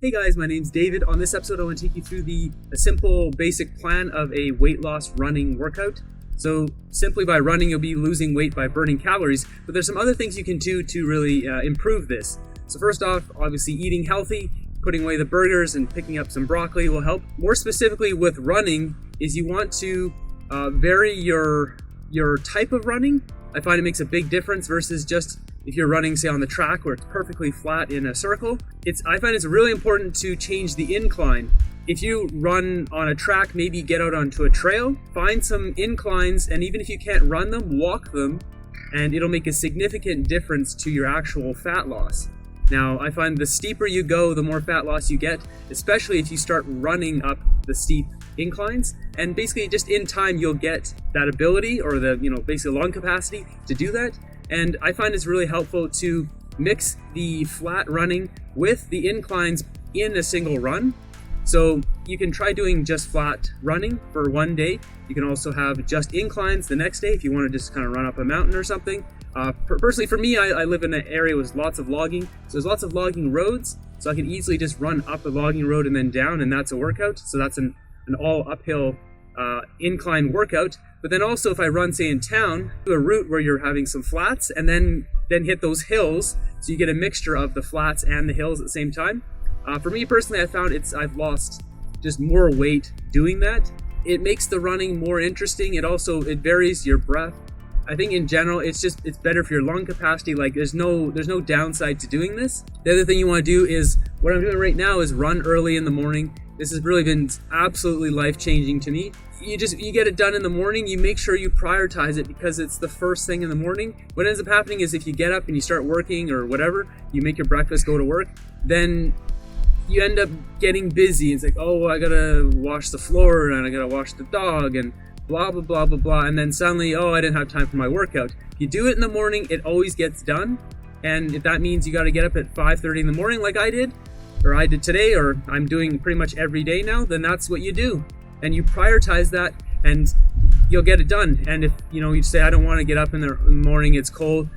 Hey guys, my name's David. On this episode, I want to take you through a simple basic plan of a weight loss running workout. So simply by running, you'll be losing weight by burning calories, but there's some other things you can do to really improve this. So first off, obviously eating healthy, putting away the burgers and picking up some broccoli will help. More specifically with running is you want to vary your type of running. I find it makes a big difference versus just if you're running, say, on the track where it's perfectly flat in a circle. I find it's really important to change the incline. If you run on a track, maybe get out onto a trail, find some inclines, and even if you can't run them, walk them, and it'll make a significant difference to your actual fat loss. Now, I find the steeper you go, the more fat loss you get, especially if you start running up the steep inclines. And basically, just in time, you'll get that ability or basically lung capacity to do that. And I find it's really helpful to mix the flat running with the inclines in a single run. So you can try doing just flat running for one day. You can also have just inclines the next day if you want to just kind of run up a mountain or something. Personally, for me, I live in an area with lots of logging. So there's lots of logging roads. So I can easily just run up a logging road and then down, and that's a workout. So that's an all uphill incline workout. But then also if I run, say, in town, do a route where you're having some flats and then hit those hills, so you get a mixture of the flats and the hills at the same time. For me personally, I found I've lost just more weight doing that. It makes the running more interesting. It varies your breath. I think in general, it's better for your lung capacity. Like there's no downside to doing this. The other thing you want to do is, what I'm doing right now is run early in the morning. This has really been absolutely life-changing to me. You get it done in the morning. You make sure you prioritize it because it's the first thing in the morning. What ends up happening is if you get up and you start working or whatever, you make your breakfast, go to work, then you end up getting busy. It's like, oh, I gotta wash the floor and I gotta wash the dog and blah, blah, blah, blah, blah. And then suddenly, oh, I didn't have time for my workout. If you do it in the morning, it always gets done. And if that means you gotta get up at 5:30 in the morning like I did, or I did today, or I'm doing pretty much every day now, then that's what you do. And you prioritize that and you'll get it done. And if you say, I don't want to get up in the morning, it's cold.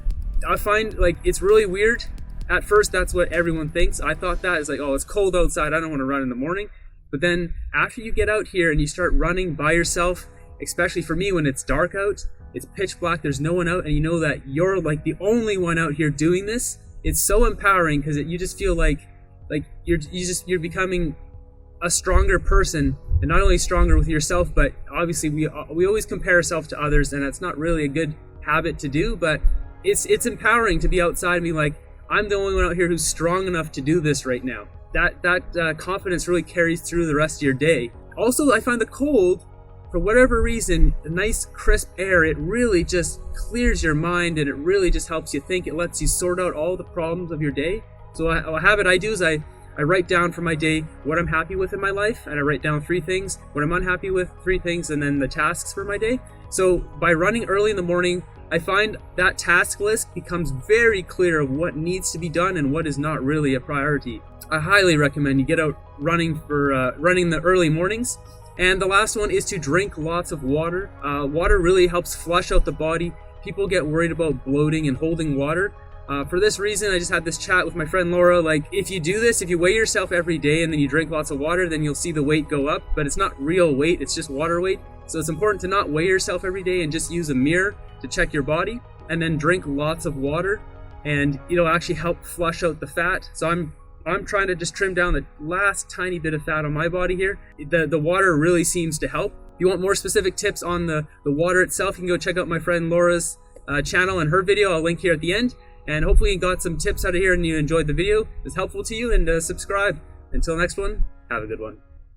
I find it's really weird. At first, that's what everyone thinks. I thought that. It's like, oh, it's cold outside, I don't want to run in the morning. But then after you get out here and you start running by yourself, especially for me when it's dark out, it's pitch black, there's no one out, and you know that you're like the only one out here doing this, it's so empowering because you just feel like you're becoming a stronger person, and not only stronger with yourself, but obviously we always compare ourselves to others, and that's not really a good habit to do. But it's empowering to be outside and be like, I'm the only one out here who's strong enough to do this right now. That confidence really carries through the rest of your day. Also, I find the cold, for whatever reason, the nice crisp air, it really just clears your mind and it really just helps you think. It lets you sort out all the problems of your day. So a habit I do is I write down for my day what I'm happy with in my life, and I write down 3 things, what I'm unhappy with, 3 things, and then the tasks for my day. So by running early in the morning, I find that task list becomes very clear of what needs to be done and what is not really a priority. I highly recommend you get out running in the early mornings. And the last one is to drink lots of water. Water really helps flush out the body. People get worried about bloating and holding water. For this reason, I just had this chat with my friend Laura. Like, if you do this, if you weigh yourself every day and then you drink lots of water, then you'll see the weight go up, but it's not real weight, it's just water weight. So it's important to not weigh yourself every day and just use a mirror to check your body, and then drink lots of water, and it'll actually help flush out the fat. So I'm trying to just trim down the last tiny bit of fat on my body here. The water really seems to help. If you want more specific tips on the water itself, you can go check out my friend Laura's channel and her video. I'll link here at the end. And hopefully you got some tips out of here and you enjoyed the video. It's helpful to you, and subscribe. Until next one, have a good one.